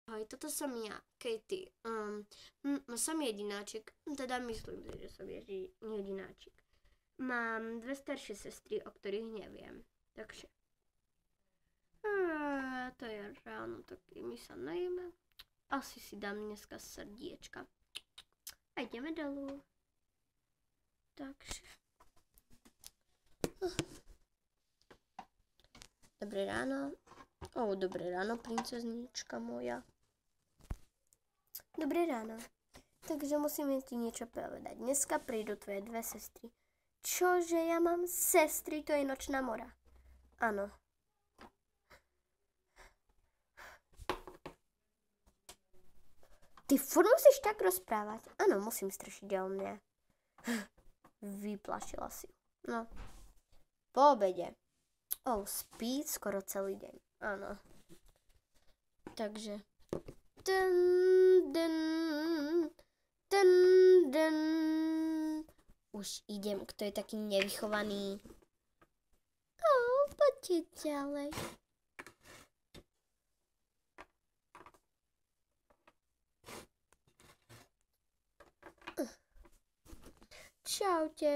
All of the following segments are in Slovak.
Ahoj, toto som ja, Katie. Som jedináčik, teda myslím si, že som jedináčik. Mám dve staršie sestry, o ktorých neviem. Takže. To je ráno, tak my sa najeme. Asi si dám dneska srdiečka. A ideme dolu. Takže. Dobré ráno. Dobré ráno, princeznička moja. Dobré ráno. Takže musíme ti niečo povedať. Dneska prídu tvoje dve sestry. Čože, ja mám sestry? To je nočná mora. Áno. Ty furt musíš tak rozprávať. Áno, musím strašiť o mňa. Vyplašila si. No. Po obede. Spí skoro celý deň. Áno. Takže. Už idem, kto je taký nevychovaný. Poďte ďalej. Čaute.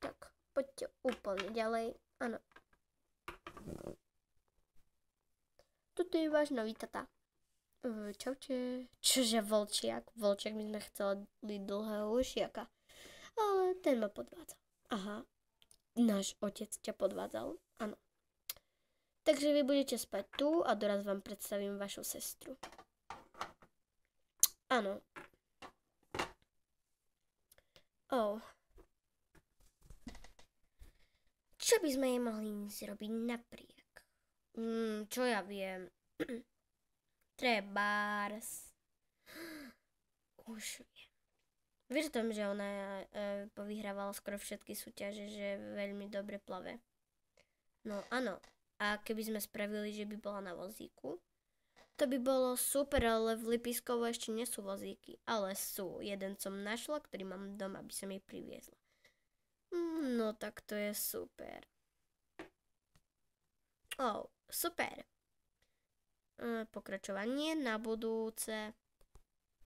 Tak, poďte úplne ďalej. Áno. Toto je váš nový tata. Čaute. Čože vlčiak? Vlčiak, my sme chceli dlhého ušiaka. Ale ten ma podvádzal. Aha. Náš otec ťa podvádzal? Áno. Takže vy budete spať tu a doraz vám predstavím vašu sestru. Áno. Čo by sme jej mohli zrobiť napriek? Čo ja viem? Trebárs. Už viem. Vieš o tom, že ona povyhrávala skoro všetky súťaže, že veľmi dobre plave. No áno. A keby sme spravili, že by bola na vozíku, to by bolo super, ale v Lipiskovu ešte nie sú vozíky. Ale sú. Jeden som našla, ktorý mám doma, aby som jej priviezla. No tak to je super. Super. Pokračovanie na budúce.